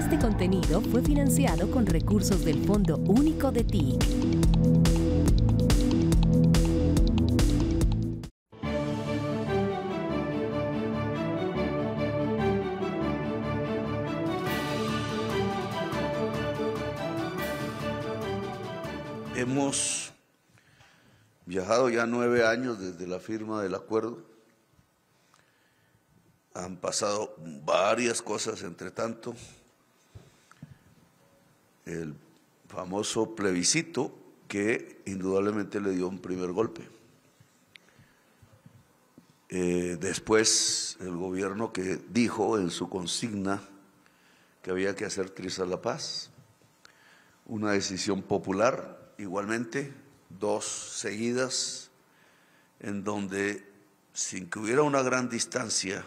Este contenido fue financiado con recursos del Fondo Único de TIC. Hemos viajado ya 9 años desde la firma del acuerdo. Han pasado varias cosas entre tanto. El famoso plebiscito que indudablemente le dio un primer golpe. Después el gobierno que dijo en su consigna que había que hacer trizas la paz. Una decisión popular. Igualmente, 2 seguidas, en donde, sin que hubiera una gran distancia,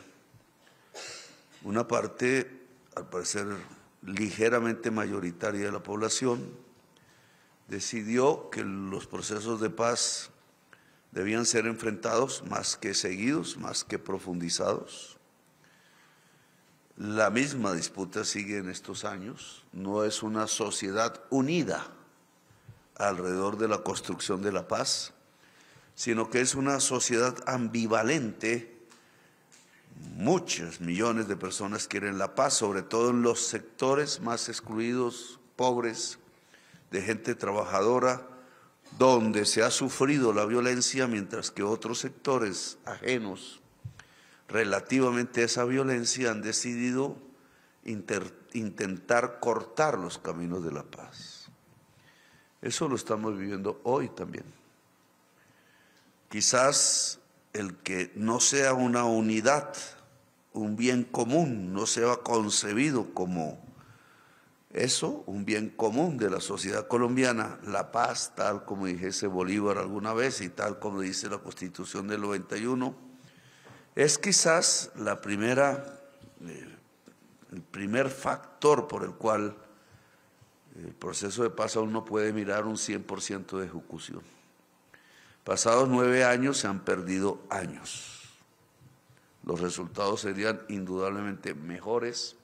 una parte, al parecer ligeramente mayoritaria de la población, decidió que los procesos de paz debían ser enfrentados más que seguidos, más que profundizados. La misma disputa sigue en estos años, no es una sociedad unida alrededor de la construcción de la paz, sino que es una sociedad ambivalente. Muchos millones de personas quieren la paz, sobre todo en los sectores más excluidos, pobres, de gente trabajadora, donde se ha sufrido la violencia, mientras que otros sectores ajenos relativamente a esa violencia han decidido intentar cortar los caminos de la paz. Eso lo estamos viviendo hoy también. Quizás el que no sea una unidad, un bien común, no sea concebido como eso, un bien común de la sociedad colombiana, la paz, tal como dijese Bolívar alguna vez y tal como dice la Constitución del 91, es quizás el primer factor por el cual el proceso de paz aún no puede mirar un 100% de ejecución. Pasados 9 años se han perdido años. Los resultados serían indudablemente mejores.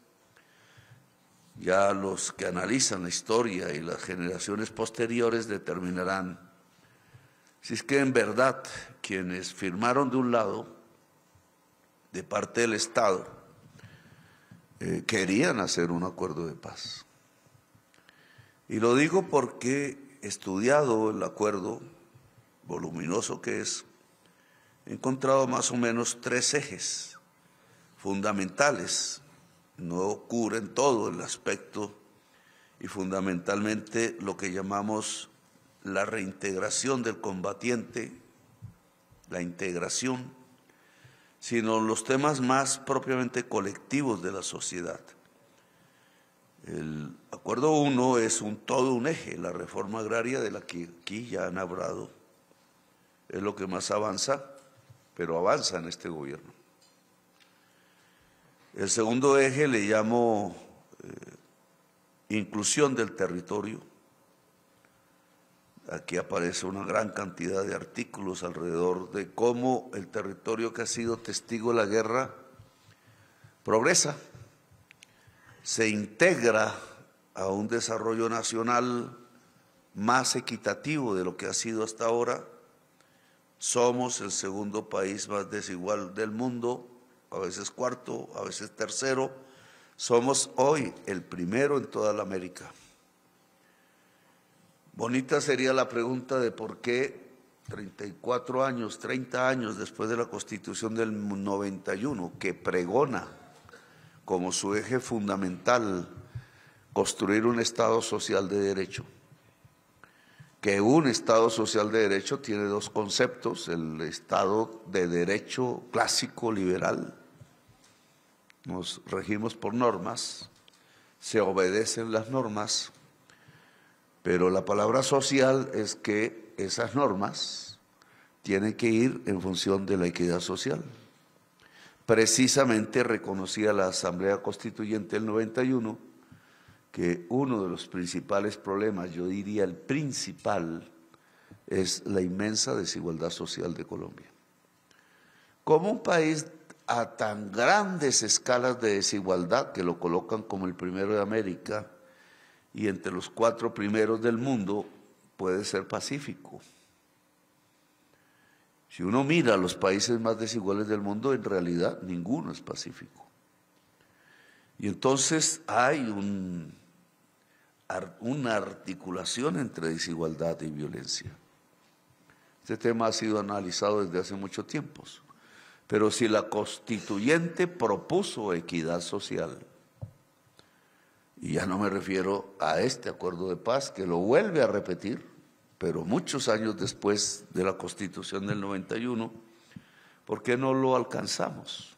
Ya los que analizan la historia y las generaciones posteriores determinarán si es que en verdad quienes firmaron de un lado, de parte del Estado, querían hacer un acuerdo de paz. Y lo digo porque he estudiado el acuerdo, voluminoso que es, he encontrado más o menos 3 ejes fundamentales. No cubren todo el aspecto y fundamentalmente lo que llamamos la reintegración del combatiente, la integración, sino los temas más propiamente colectivos de la sociedad. El acuerdo 1 es todo un eje, la reforma agraria de la que aquí ya han hablado, es lo que más avanza, pero avanza en este gobierno. El segundo eje le llamo inclusión del territorio. Aquí aparece una gran cantidad de artículos alrededor de cómo el territorio que ha sido testigo de la guerra progresa, se integra a un desarrollo nacional más equitativo de lo que ha sido hasta ahora. Somos el segundo país más desigual del mundo, a veces cuarto, a veces tercero. Somos hoy el primero en toda la América. Bonita sería la pregunta de por qué 34 años, 30 años después de la Constitución del 91, que pregona como su eje fundamental construir un Estado social de derecho, que un Estado social de derecho tiene 2 conceptos: el Estado de derecho clásico liberal, nos regimos por normas, se obedecen las normas, pero la palabra social es que esas normas tienen que ir en función de la equidad social. Precisamente reconocía la Asamblea Constituyente del 91 que uno de los principales problemas, yo diría el principal, es la inmensa desigualdad social de Colombia. Como un país a tan grandes escalas de desigualdad que lo colocan como el primero de América y entre los 4 primeros del mundo, puede ser pacífico. Si uno mira los países más desiguales del mundo, en realidad ninguno es pacífico. Y entonces hay una articulación entre desigualdad y violencia. Este tema ha sido analizado desde hace mucho tiempo. Pero si la constituyente propuso equidad social, y ya no me refiero a este acuerdo de paz, que lo vuelve a repetir, pero muchos años después de la Constitución del 91, ¿por qué no lo alcanzamos?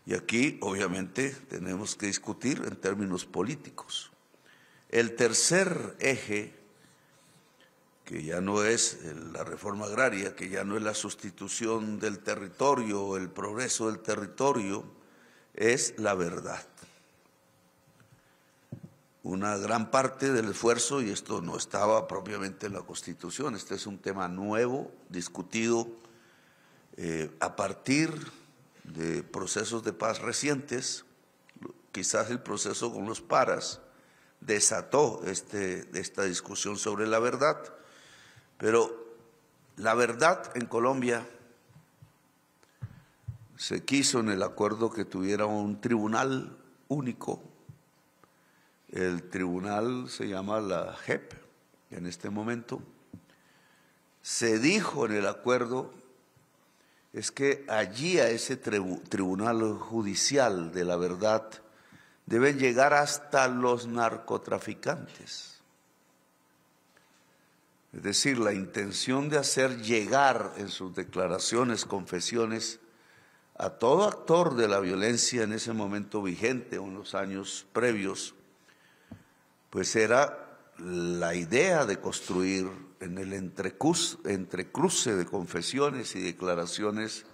Y aquí, obviamente, tenemos que discutir en términos políticos. El tercer eje, que ya no es la reforma agraria, que ya no es la sustitución del territorio, el progreso del territorio, es la verdad. Una gran parte del esfuerzo, y esto no estaba propiamente en la Constitución, este es un tema nuevo, discutido a partir de procesos de paz recientes, quizás el proceso con los paras desató esta discusión sobre la verdad, pero la verdad en Colombia se quiso en el acuerdo que tuviera un tribunal único. El tribunal se llama la JEP en este momento. Se dijo en el acuerdo es que allí a ese tribunal judicial de la verdad deben llegar hasta los narcotraficantes. Es decir, la intención de hacer llegar en sus declaraciones, confesiones, a todo actor de la violencia en ese momento vigente o en los años previos, pues era la idea de construir en el entrecruce de confesiones y declaraciones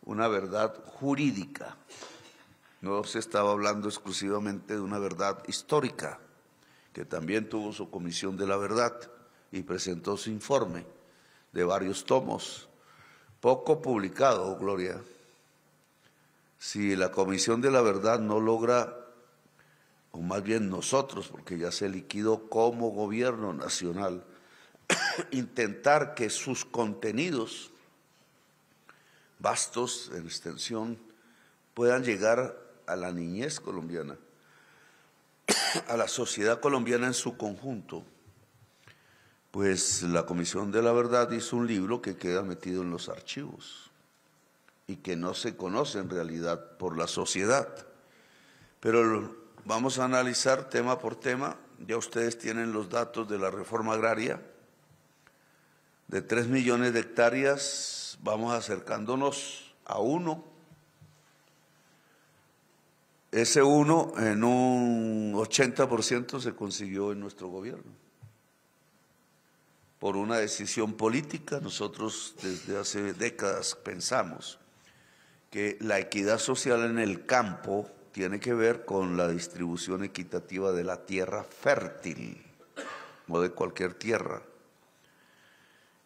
una verdad jurídica. No se estaba hablando exclusivamente de una verdad histórica, que también tuvo su comisión de la verdad y presentó su informe de varios tomos, poco publicado, Gloria. Si la comisión de la verdad no logra, o más bien nosotros, porque ya se liquidó como gobierno nacional, intentar que sus contenidos, vastos en extensión, puedan llegar a la niñez colombiana, a la sociedad colombiana en su conjunto, pues la Comisión de la Verdad hizo un libro que queda metido en los archivos y que no se conoce en realidad por la sociedad. Pero vamos a analizar tema por tema. Ya ustedes tienen los datos de la reforma agraria. De 3 millones de hectáreas vamos acercándonos a 1. Ese 1 en un 80% se consiguió en nuestro gobierno. Por una decisión política, nosotros desde hace décadas pensamos que la equidad social en el campo tiene que ver con la distribución equitativa de la tierra fértil, no de cualquier tierra.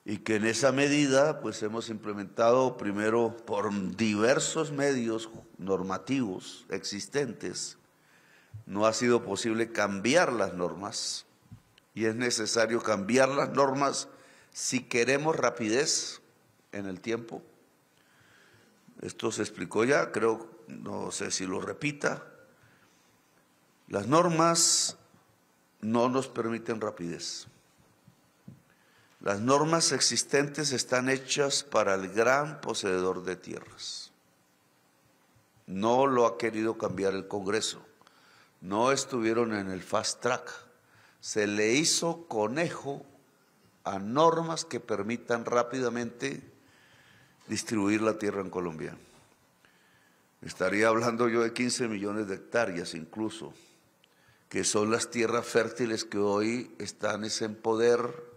Y que en esa medida pues hemos implementado primero por diversos medios normativos existentes. No ha sido posible cambiar las normas y es necesario cambiar las normas si queremos rapidez en el tiempo. Esto se explicó ya, creo, no sé si lo repita. Las normas no nos permiten rapidez. Las normas existentes están hechas para el gran poseedor de tierras. No lo ha querido cambiar el Congreso. No estuvieron en el fast track. Se le hizo conejo a normas que permitan rápidamente distribuir la tierra en Colombia. Estaría hablando yo de 15 millones de hectáreas incluso, que son las tierras fértiles que hoy están en poder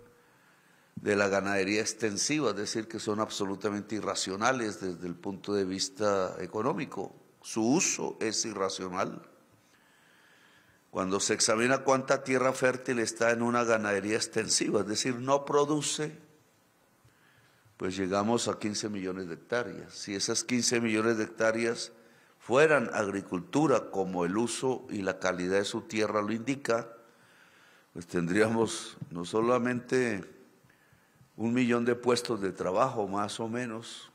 de la ganadería extensiva, es decir, que son absolutamente irracionales desde el punto de vista económico. Su uso es irracional. Cuando se examina cuánta tierra fértil está en una ganadería extensiva, es decir, no produce pues llegamos a 15 millones de hectáreas. Si esas 15 millones de hectáreas fueran agricultura como el uso y la calidad de su tierra lo indica, pues tendríamos no solamente 1 millón de puestos de trabajo más o menos,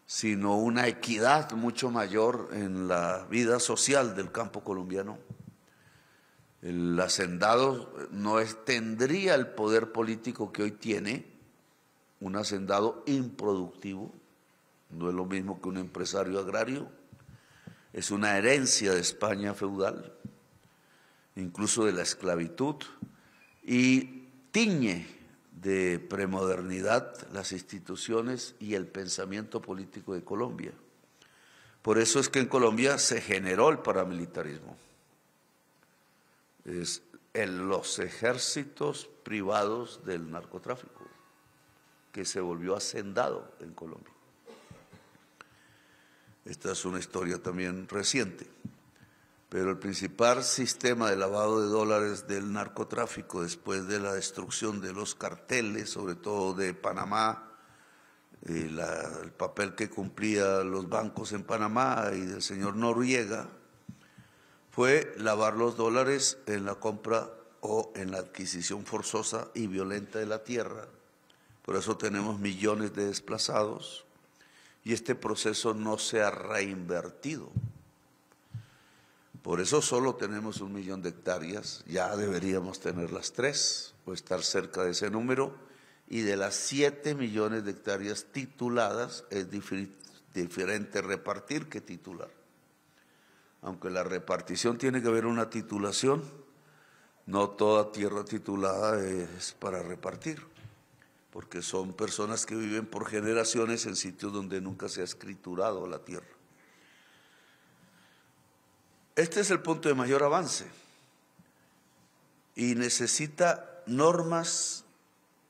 sino una equidad mucho mayor en la vida social del campo colombiano. El hacendado no tendría el poder político que hoy tiene, un hacendado improductivo, no es lo mismo que un empresario agrario, es una herencia de España feudal, incluso de la esclavitud, y tiñe de premodernidad las instituciones y el pensamiento político de Colombia. Por eso es que en Colombia se generó el paramilitarismo. Es los ejércitos privados del narcotráfico, que se volvió hacendado en Colombia. Esta es una historia también reciente, pero el principal sistema de lavado de dólares del narcotráfico después de la destrucción de los carteles, sobre todo de Panamá, el papel que cumplía los bancos en Panamá y del señor Noriega, fue lavar los dólares en la compra o en la adquisición forzosa y violenta de la tierra. Por eso tenemos millones de desplazados y este proceso no se ha reinvertido. Por eso solo tenemos 1 millón de hectáreas, ya deberíamos tener las 3 o estar cerca de ese número, y de las 7 millones de hectáreas tituladas es diferente repartir que titular. Aunque la repartición tiene que haber una titulación, no toda tierra titulada es para repartir, porque son personas que viven por generaciones en sitios donde nunca se ha escriturado la tierra. Este es el punto de mayor avance y necesita normas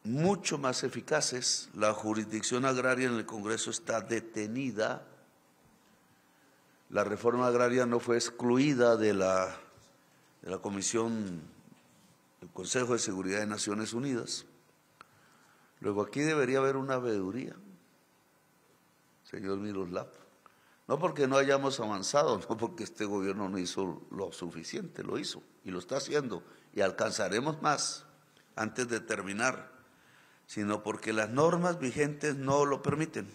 mucho más eficaces. La jurisdicción agraria en el Congreso está detenida. La reforma agraria no fue excluida de la Comisión del Consejo de Seguridad de Naciones Unidas. Luego aquí debería haber una veeduría, señor Miroslav. No porque no hayamos avanzado, no porque este gobierno no hizo lo suficiente, lo hizo y lo está haciendo y alcanzaremos más antes de terminar, sino porque las normas vigentes no lo permiten.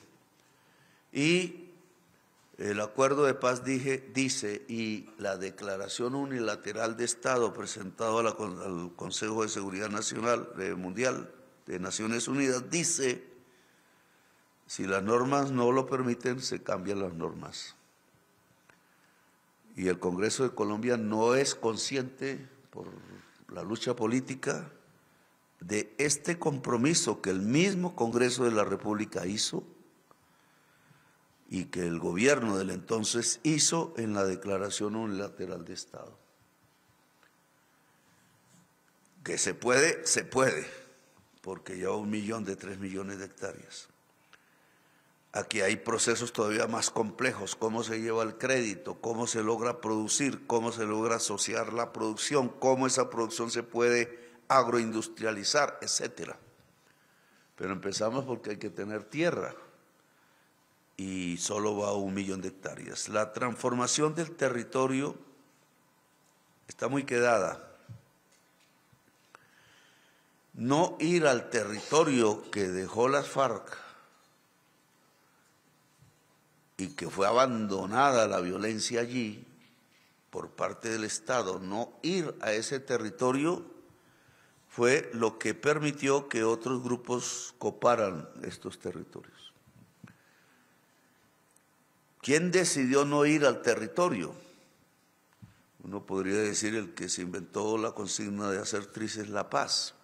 Y el acuerdo de paz dice, y la declaración unilateral de Estado presentado al Consejo de Seguridad Nacional Mundial de Naciones Unidas dice, si las normas no lo permiten, se cambian las normas. Y el Congreso de Colombia no es consciente, por la lucha política, de este compromiso que el mismo Congreso de la República hizo y que el gobierno del entonces hizo en la declaración unilateral de Estado. Que se puede, porque ya 1 millón de 3 millones de hectáreas. Aquí hay procesos todavía más complejos, cómo se lleva el crédito, cómo se logra producir, cómo se logra asociar la producción, cómo esa producción se puede agroindustrializar, etcétera. Pero empezamos porque hay que tener tierra y solo va a 1 millón de hectáreas. La transformación del territorio está muy quedada. No ir al territorio que dejó las FARC y que fue abandonada la violencia allí por parte del Estado, no ir a ese territorio fue lo que permitió que otros grupos coparan estos territorios. ¿Quién decidió no ir al territorio? Uno podría decir el que se inventó la consigna de hacer trizas la paz,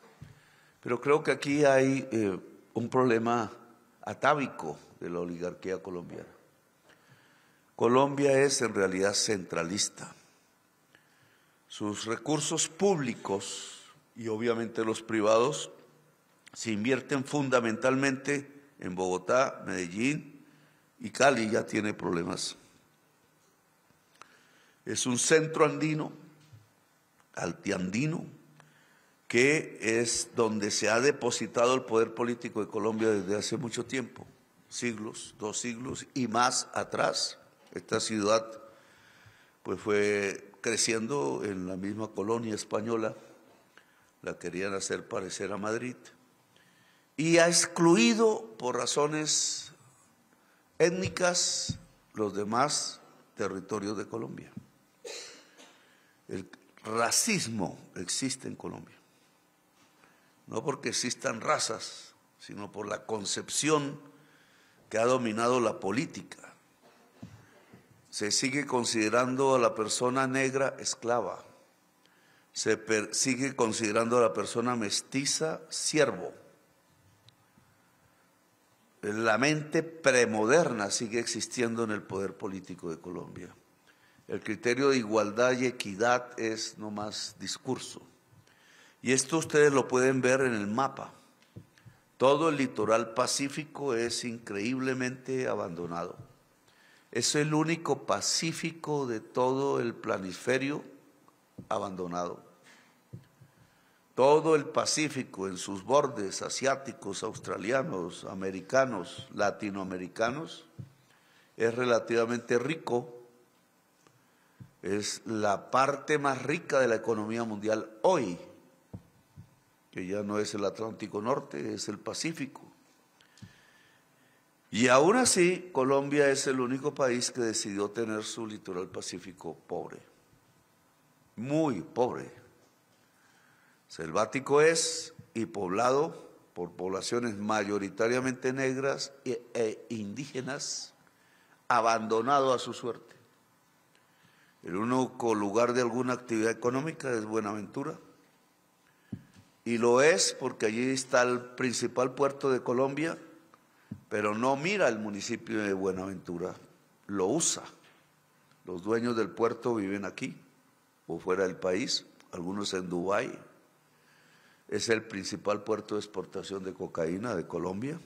pero creo que aquí hay un problema atávico de la oligarquía colombiana. Colombia es en realidad centralista. Sus recursos públicos y obviamente los privados se invierten fundamentalmente en Bogotá, Medellín y Cali ya tiene problemas. Es un centro andino, altiandino, que es donde se ha depositado el poder político de Colombia desde hace mucho tiempo, siglos, 2 siglos y más atrás. Esta ciudad pues fue creciendo en la misma colonia española, la querían hacer parecer a Madrid, y ha excluido por razones étnicas los demás territorios de Colombia. El racismo existe en Colombia, no porque existan razas, sino por la concepción que ha dominado la política. Se sigue considerando a la persona negra esclava, sigue considerando a la persona mestiza siervo. La mente premoderna sigue existiendo en el poder político de Colombia. El criterio de igualdad y equidad es no más discurso. Y esto ustedes lo pueden ver en el mapa. Todo el litoral pacífico es increíblemente abandonado. Es el único pacífico de todo el planisferio abandonado. Todo el Pacífico en sus bordes asiáticos, australianos, americanos, latinoamericanos, es relativamente rico. Es la parte más rica de la economía mundial hoy, que ya no es el Atlántico Norte, es el Pacífico. Y aún así, Colombia es el único país que decidió tener su litoral pacífico pobre, muy pobre. Selvático es y poblado por poblaciones mayoritariamente negras e indígenas, abandonado a su suerte. El único lugar de alguna actividad económica es Buenaventura, y lo es porque allí está el principal puerto de Colombia, pero no mira el municipio de Buenaventura, lo usa. Los dueños del puerto viven aquí o fuera del país, algunos en Dubái. Es el principal puerto de exportación de cocaína de Colombia.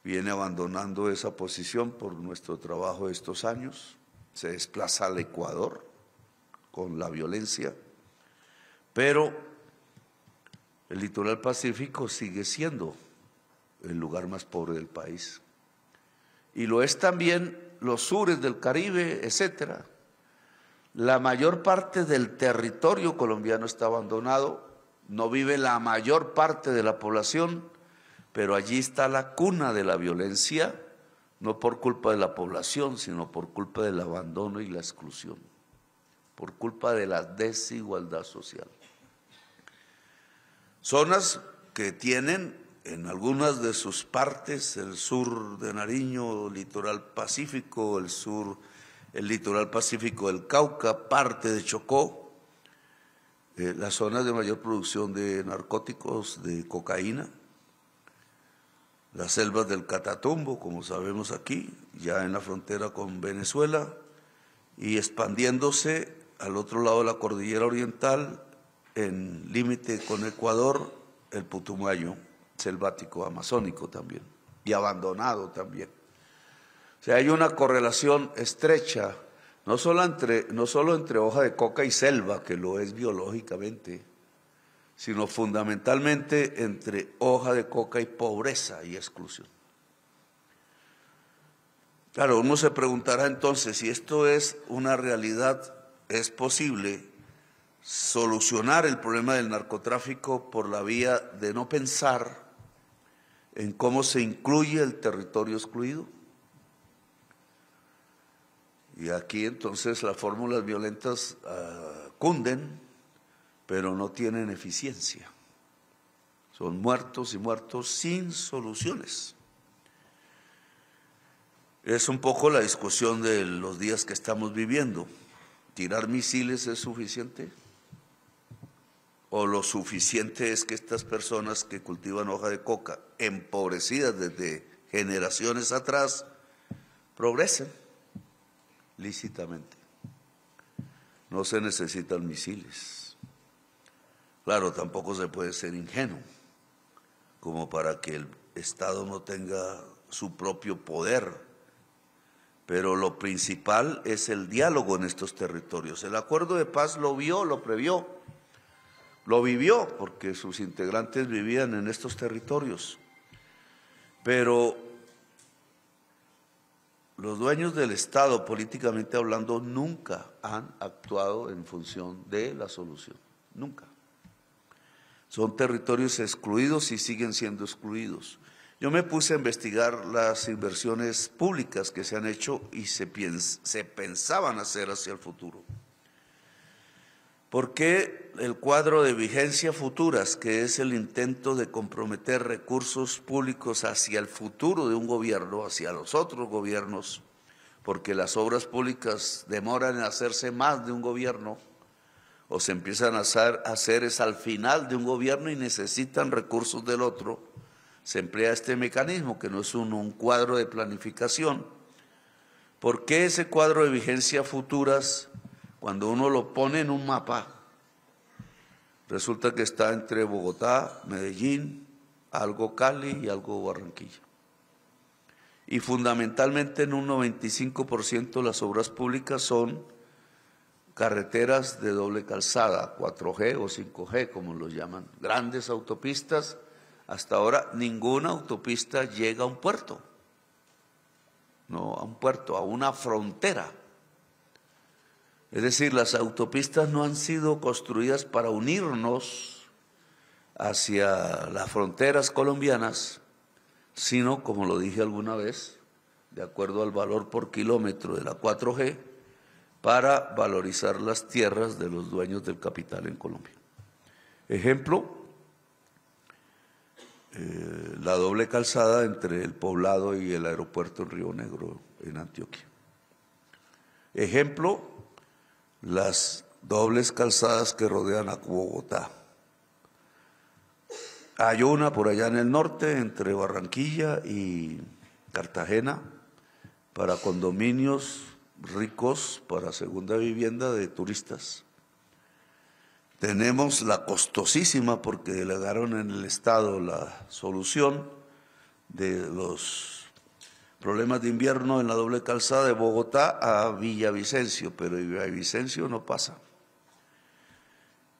Viene abandonando esa posición por nuestro trabajo de estos años. Se desplaza al Ecuador con la violencia, pero el litoral pacífico sigue siendo el lugar más pobre del país. Y lo es también los sures del Caribe, etcétera. La mayor parte del territorio colombiano está abandonado, no vive la mayor parte de la población, pero allí está la cuna de la violencia, no por culpa de la población, sino por culpa del abandono y la exclusión, por culpa de la desigualdad social. Zonas que tienen en algunas de sus partes, el sur de Nariño, litoral pacífico, el litoral pacífico del Cauca, parte de Chocó, las zonas de mayor producción de narcóticos, de cocaína, las selvas del Catatumbo, como sabemos aquí, ya en la frontera con Venezuela, y expandiéndose al otro lado de la cordillera oriental, en límite con Ecuador, el Putumayo, selvático, amazónico también, y abandonado también. O sea, hay una correlación estrecha, no solo entre hoja de coca y selva, que lo es biológicamente, sino fundamentalmente entre hoja de coca y pobreza y exclusión. Claro, uno se preguntará entonces, si esto es una realidad, ¿es posible solucionar el problema del narcotráfico por la vía de no pensar en cómo se incluye el territorio excluido? Y aquí entonces las fórmulas violentas cunden, pero no tienen eficiencia. Son muertos y muertos sin soluciones. Es un poco la discusión de los días que estamos viviendo. ¿Tirar misiles es suficiente? ¿O lo suficiente es que estas personas que cultivan hoja de coca, empobrecidas desde generaciones atrás, progresen lícitamente? No se necesitan misiles. Claro, tampoco se puede ser ingenuo, como para que el Estado no tenga su propio poder, pero lo principal es el diálogo en estos territorios. El acuerdo de paz lo vio, lo previó. lo vivió porque sus integrantes vivían en estos territorios, pero los dueños del Estado, políticamente hablando, nunca han actuado en función de la solución, nunca. Son territorios excluidos y siguen siendo excluidos. Yo me puse a investigar las inversiones públicas que se han hecho y se pensaban hacer hacia el futuro. ¿Por qué el cuadro de vigencia futuras, que es el intento de comprometer recursos públicos hacia el futuro de un gobierno, hacia los otros gobiernos, porque las obras públicas demoran en hacerse más de un gobierno, o se empiezan a hacer es al final de un gobierno y necesitan recursos del otro, se emplea este mecanismo que no es un cuadro de planificación? ¿Por qué ese cuadro de vigencia futuras, cuando uno lo pone en un mapa, resulta que está entre Bogotá, Medellín, algo Cali y algo Barranquilla? Y fundamentalmente en un 95% las obras públicas son carreteras de doble calzada, 4G o 5G, como los llaman, grandes autopistas. Hasta ahora ninguna autopista llega a un puerto, no a un puerto, a una frontera. Es decir, las autopistas no han sido construidas para unirnos hacia las fronteras colombianas, sino, como lo dije alguna vez, de acuerdo al valor por kilómetro de la 4G, para valorizar las tierras de los dueños del capital en Colombia. Ejemplo, la doble calzada entre el Poblado y el aeropuerto en Río Negro, en Antioquia. Ejemplo, las dobles calzadas que rodean a Bogotá. Hay una por allá en el norte, entre Barranquilla y Cartagena, para condominios ricos, para segunda vivienda de turistas. Tenemos la costosísima, porque delegaron en el Estado la solución de los problemas de invierno en la doble calzada de Bogotá a Villavicencio, pero Villavicencio no pasa.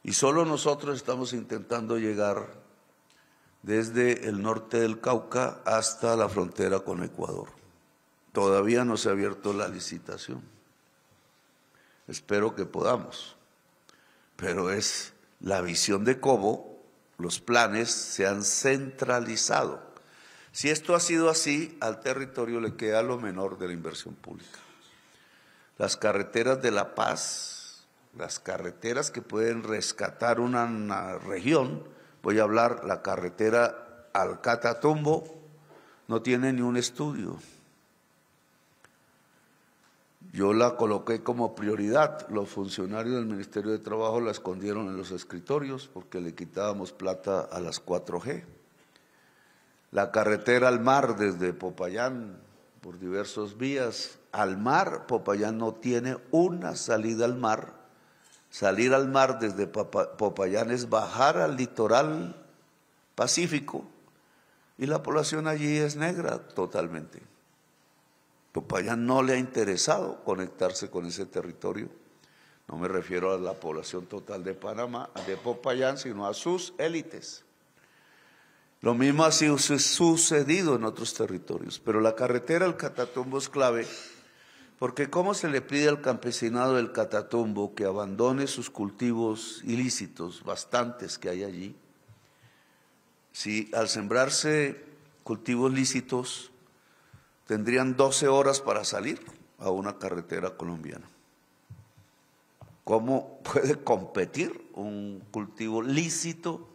Y solo nosotros estamos intentando llegar desde el norte del Cauca hasta la frontera con Ecuador. Todavía no se ha abierto la licitación. Espero que podamos. Pero es la visión de cómo los planes se han centralizado. Si esto ha sido así, al territorio le queda lo menor de la inversión pública. Las carreteras de La Paz, las carreteras que pueden rescatar una región, voy a hablar, la carretera al Catatumbo, no tiene ni un estudio. Yo la coloqué como prioridad. Los funcionarios del Ministerio de Trabajo la escondieron en los escritorios porque le quitábamos plata a las 4G. La carretera al mar desde Popayán, por diversos vías, al mar, Popayán no tiene una salida al mar. Salir al mar desde Popayán es bajar al litoral Pacífico y la población allí es negra totalmente. Popayán no le ha interesado conectarse con ese territorio. No me refiero a la población total de Panamá, de Popayán, sino a sus élites. Lo mismo ha sucedido en otros territorios, pero la carretera al Catatumbo es clave, porque ¿cómo se le pide al campesinado del Catatumbo que abandone sus cultivos ilícitos, bastantes que hay allí, si al sembrarse cultivos lícitos tendrían 12 horas para salir a una carretera colombiana? ¿Cómo puede competir un cultivo lícito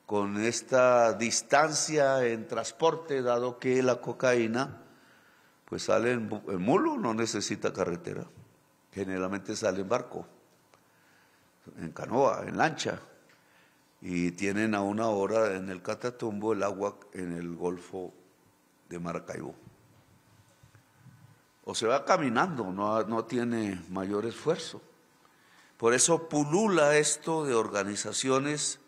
con esta distancia en transporte, dado que la cocaína pues sale en mulo, no necesita carretera, generalmente sale en barco, en canoa, en lancha, y tienen a 1 hora en el Catatumbo el agua en el Golfo de Maracaibo. O se va caminando, no tiene mayor esfuerzo. Por eso pulula esto de organizaciones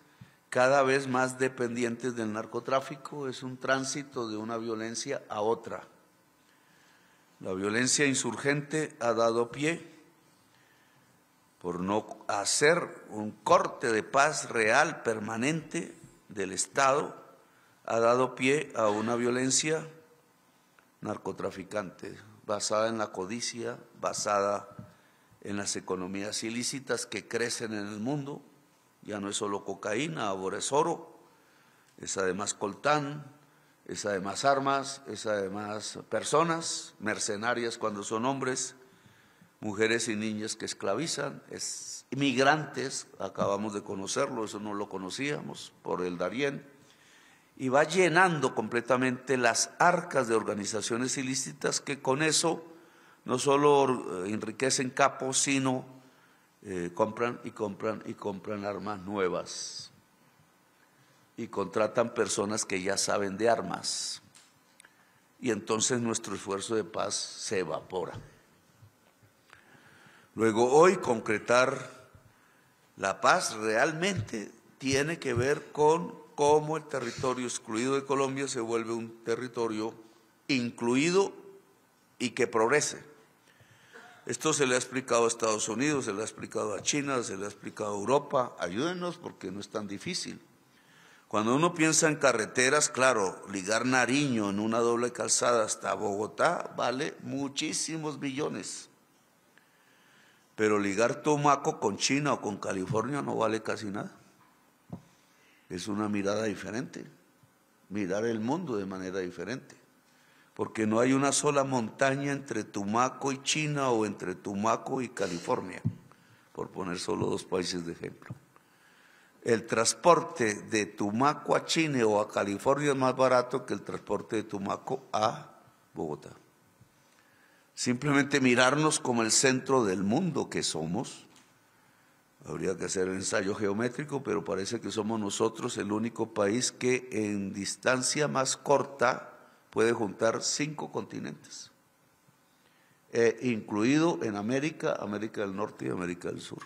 cada vez más dependientes del narcotráfico. Es un tránsito de una violencia a otra. La violencia insurgente ha dado pie por no hacer un corte de paz real, permanente del Estado, ha dado pie a una violencia narcotraficante, basada en la codicia, basada en las economías ilícitas que crecen en el mundo. Ya no es solo cocaína, ahora es oro, es además coltán, es además armas, es además personas mercenarias cuando son hombres, mujeres y niñas que esclavizan, es inmigrantes, acabamos de conocerlo, eso no lo conocíamos, por el Darién, y va llenando completamente las arcas de organizaciones ilícitas que con eso no solo enriquecen capos, sino compran y compran y compran armas nuevas y contratan personas que ya saben de armas, y entonces nuestro esfuerzo de paz se evapora. Luego, hoy concretar la paz realmente tiene que ver con cómo el territorio excluido de Colombia se vuelve un territorio incluido y que progrese. Esto se le ha explicado a Estados Unidos, se le ha explicado a China, se le ha explicado a Europa. Ayúdenos porque no es tan difícil. Cuando uno piensa en carreteras, claro, ligar Nariño en una doble calzada hasta Bogotá vale muchísimos billones. Pero ligar Tumaco con China o con California no vale casi nada. Es una mirada diferente, mirar el mundo de manera diferente, porque no hay una sola montaña entre Tumaco y China o entre Tumaco y California, por poner solo dos países de ejemplo. El transporte de Tumaco a China o a California es más barato que el transporte de Tumaco a Bogotá. Simplemente mirarnos como el centro del mundo que somos. Habría que hacer el ensayo geométrico, pero parece que somos nosotros el único país que en distancia más corta puede juntar 5 continentes, incluido en América, América del Norte y América del Sur.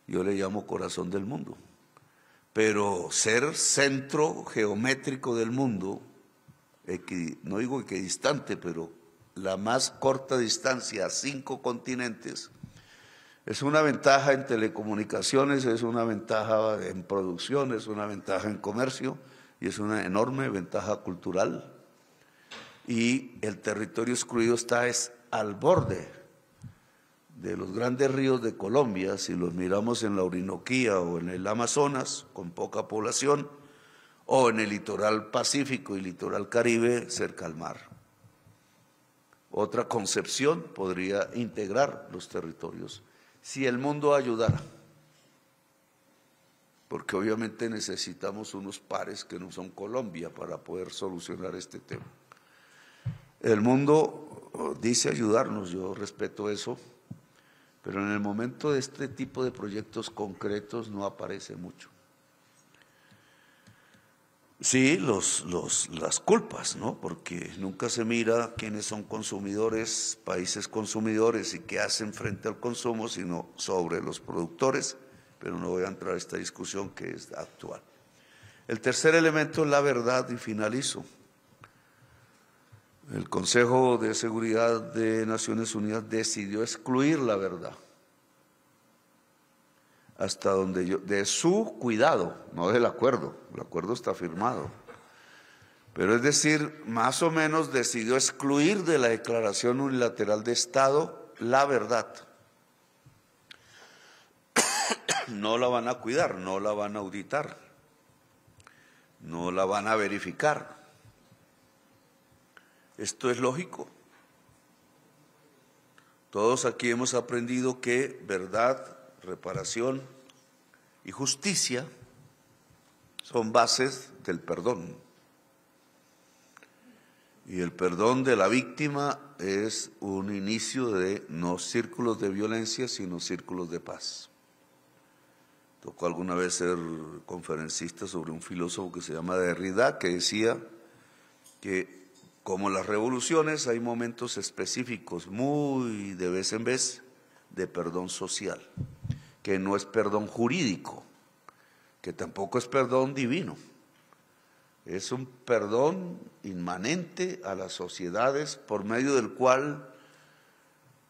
Yo le llamo corazón del mundo. Pero ser centro geométrico del mundo, no digo equidistante, pero la más corta distancia a 5 continentes, es una ventaja en telecomunicaciones, es una ventaja en producción, es una ventaja en comercio y es una enorme ventaja cultural. Y el territorio excluido está al borde de los grandes ríos de Colombia. Si los miramos en la Orinoquía o en el Amazonas, con poca población, o en el litoral Pacífico y litoral Caribe, cerca al mar. Otra concepción podría integrar los territorios. Si el mundo ayudara, porque obviamente necesitamos unos pares que no son Colombia para poder solucionar este tema. El mundo dice ayudarnos, yo respeto eso, pero en el momento de este tipo de proyectos concretos no aparece mucho. Sí, las culpas, ¿no? Porque nunca se mira quiénes son consumidores, países consumidores y qué hacen frente al consumo, sino sobre los productores, pero no voy a entrar a esta discusión que es actual. El tercer elemento es la verdad y finalizo. El Consejo de Seguridad de Naciones Unidas decidió excluir la verdad, hasta donde de su cuidado, no del acuerdo. El acuerdo está firmado. Pero es decir, más o menos decidió excluir de la declaración unilateral de Estado la verdad. No la van a cuidar, no la van a auditar, no la van a verificar. Esto es lógico. Todos aquí hemos aprendido que verdad, reparación y justicia son bases del perdón. Y el perdón de la víctima es un inicio de no círculos de violencia, sino círculos de paz. Tocó alguna vez ser conferencista sobre un filósofo que se llama Derrida, que decía que como las revoluciones hay momentos específicos, muy de vez en vez, de perdón social, que no es perdón jurídico, que tampoco es perdón divino. Es un perdón inmanente a las sociedades por medio del cual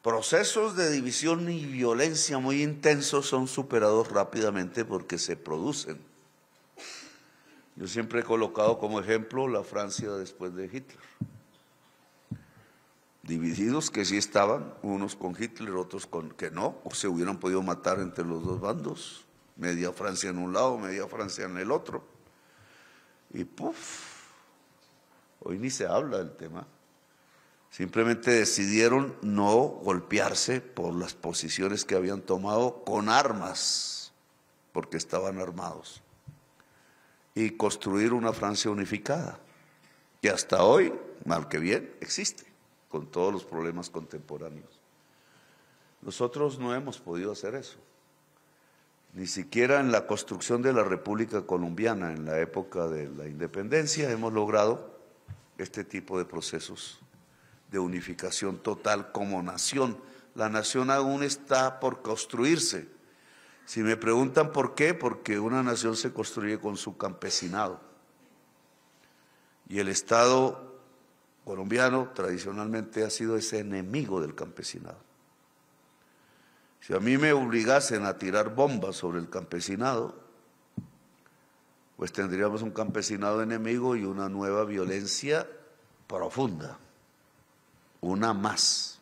Procesos de división y violencia muy intensos son superados rápidamente porque se producen. Yo siempre he colocado como ejemplo la Francia después de Hitler. Divididos que sí estaban, unos con Hitler, otros con que no, o se hubieran podido matar entre los dos bandos, media Francia en un lado, media Francia en el otro. Y hoy ni se habla del tema. Simplemente decidieron no golpearse por las posiciones que habían tomado con armas, porque estaban armados, y construir una Francia unificada, que hasta hoy, mal que bien, existe, con todos los problemas contemporáneos. Nosotros no hemos podido hacer eso, ni siquiera en la construcción de la República Colombiana, en la época de la independencia, hemos logrado este tipo de procesos de unificación total como nación. La nación aún está por construirse. Si me preguntan por qué, porque una nación se construye con su campesinado. Y el Estado colombiano tradicionalmente ha sido ese enemigo del campesinado. Si a mí me obligasen a tirar bombas sobre el campesinado, pues tendríamos un campesinado enemigo y una nueva violencia profunda. Una más.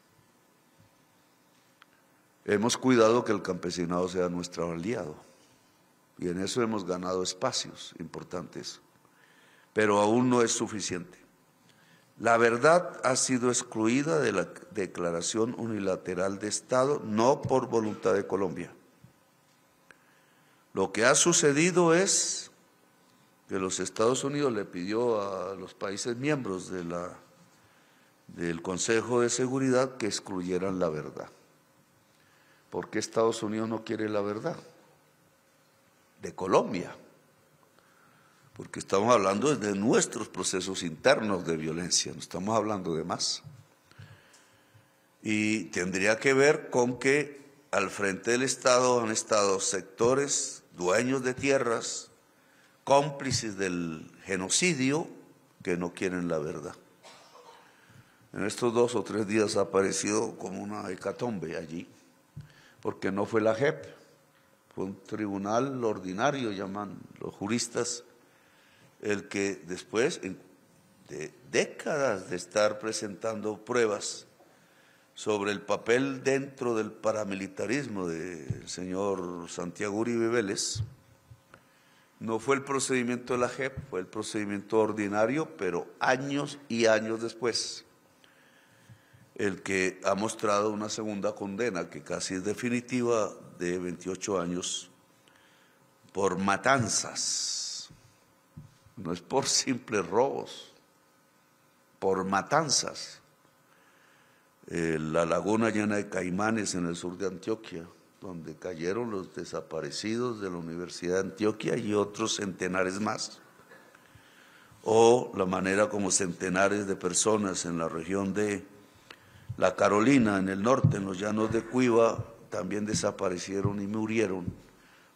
Hemos cuidado que el campesinado sea nuestro aliado y en eso hemos ganado espacios importantes, pero aún no es suficiente. La verdad ha sido excluida de la declaración unilateral de Estado, no por voluntad de Colombia. Lo que ha sucedido es que los Estados Unidos le pidió a los países miembros del Consejo de Seguridad que excluyeran la verdad. ¿Por qué Estados Unidos no quiere la verdad? De Colombia. Porque estamos hablando de nuestros procesos internos de violencia, no estamos hablando de más. Y tendría que ver con que al frente del Estado han estado sectores, dueños de tierras, cómplices del genocidio, que no quieren la verdad. En estos 2 o 3 días ha aparecido como una hecatombe allí, porque no fue la JEP, fue un tribunal ordinario, llaman los juristas, el que después de décadas de estar presentando pruebas sobre el papel dentro del paramilitarismo del señor Santiago Uribe Vélez, no fue el procedimiento de la JEP, fue el procedimiento ordinario, pero años y años después, el que ha mostrado una segunda condena, que casi es definitiva, de 28 años, por matanzas. No es por simples robos, por matanzas. La laguna llena de Caimanes en el sur de Antioquia, donde cayeron los desaparecidos de la Universidad de Antioquia y otros centenares más. O la manera como centenares de personas en la región de La Carolina, en el norte, en los llanos de Cuiba, también desaparecieron y murieron,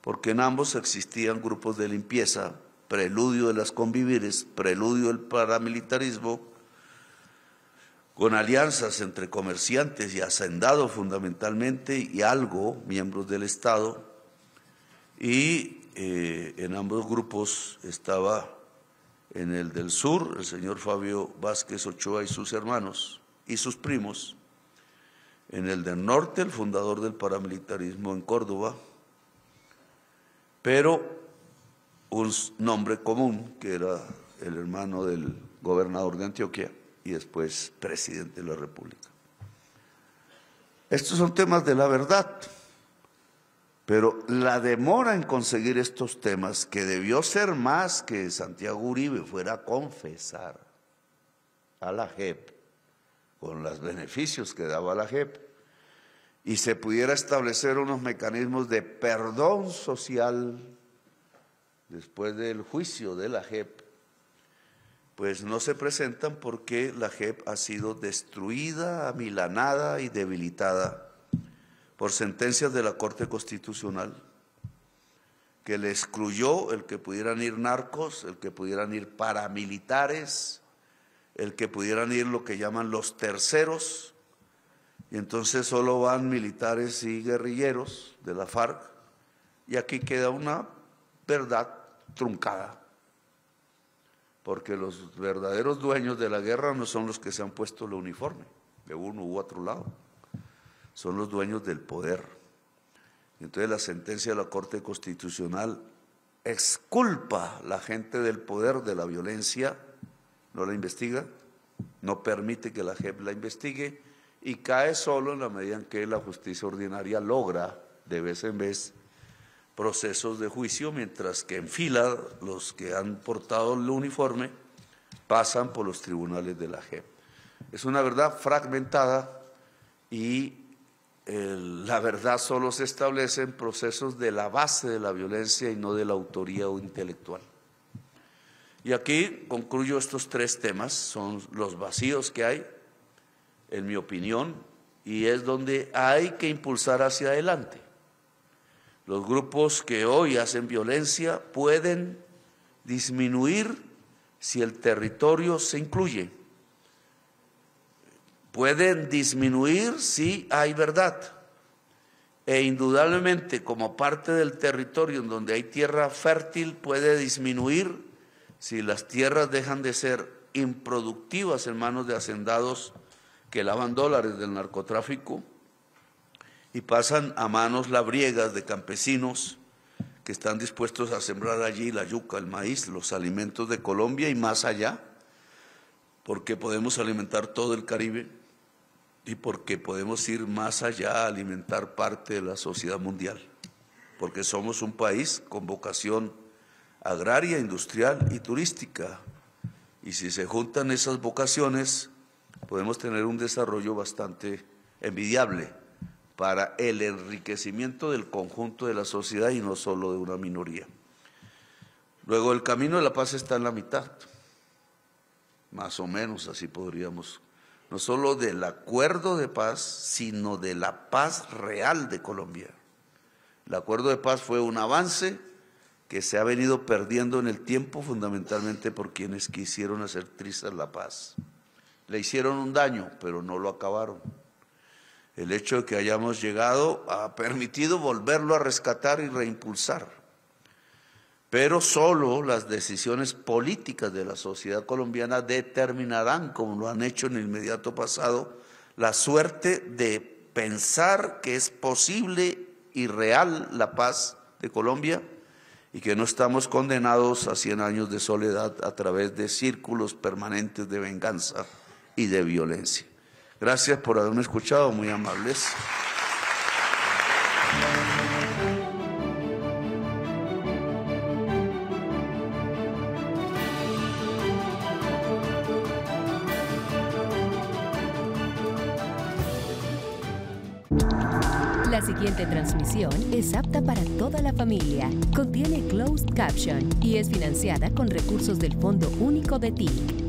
porque en ambos existían grupos de limpieza, preludio de las convivires, preludio del paramilitarismo, con alianzas entre comerciantes y hacendados fundamentalmente, y algo, miembros del Estado, y en ambos grupos estaba en el del sur el señor Fabio Vázquez Ochoa y sus hermanos, y sus primos, en el del norte el fundador del paramilitarismo en Córdoba, pero un nombre común que era el hermano del gobernador de Antioquia y después presidente de la República. Estos son temas de la verdad, pero la demora en conseguir estos temas, que debió ser más que Santiago Uribe fuera a confesar a la JEP con los beneficios que daba la JEP, y se pudiera establecer unos mecanismos de perdón social después del juicio de la JEP, pues no se presentan porque la JEP ha sido destruida, amilanada y debilitada por sentencias de la Corte Constitucional, que le excluyó el que pudieran ir narcos, el que pudieran ir paramilitares, el que pudieran ir lo que llaman los terceros, y entonces solo van militares y guerrilleros de la FARC, y aquí queda una verdad truncada, porque los verdaderos dueños de la guerra no son los que se han puesto el uniforme de uno u otro lado, son los dueños del poder. Entonces la sentencia de la Corte Constitucional exculpa a la gente del poder de la violencia, no la investiga, no permite que la JEP la investigue y cae solo en la medida en que la justicia ordinaria logra de vez en vez procesos de juicio, mientras que en fila los que han portado el uniforme pasan por los tribunales de la JEP. Es una verdad fragmentada y la verdad solo se establece en procesos de la base de la violencia y no de la autoría o intelectual. Y aquí concluyo estos tres temas, son los vacíos que hay, en mi opinión, y es donde hay que impulsar hacia adelante. Los grupos que hoy hacen violencia pueden disminuir si el territorio se incluye. Pueden disminuir si hay verdad. E indudablemente, como parte del territorio en donde hay tierra fértil, puede disminuir si las tierras dejan de ser improductivas en manos de hacendados que lavan dólares del narcotráfico y pasan a manos labriegas de campesinos que están dispuestos a sembrar allí la yuca, el maíz, los alimentos de Colombia y más allá, porque podemos alimentar todo el Caribe y porque podemos ir más allá a alimentar parte de la sociedad mundial, porque somos un país con vocación agraria, industrial y turística, y si se juntan esas vocaciones podemos tener un desarrollo bastante envidiable para el enriquecimiento del conjunto de la sociedad y no solo de una minoría. Luego, el camino de la paz está en la mitad, más o menos así podríamos, no solo del acuerdo de paz, sino de la paz real de Colombia. El acuerdo de paz fue un avance que se ha venido perdiendo en el tiempo, fundamentalmente por quienes quisieron hacer trizas la paz. Le hicieron un daño, pero no lo acabaron. El hecho de que hayamos llegado ha permitido volverlo a rescatar y reimpulsar. Pero solo las decisiones políticas de la sociedad colombiana determinarán, como lo han hecho en el inmediato pasado, la suerte de pensar que es posible y real la paz de Colombia y que no estamos condenados a 100 años de soledad a través de círculos permanentes de venganza y de violencia. Gracias por haberme escuchado, muy amables. La siguiente transmisión es apta para toda la familia. Contiene closed caption y es financiada con recursos del Fondo Único de TIC.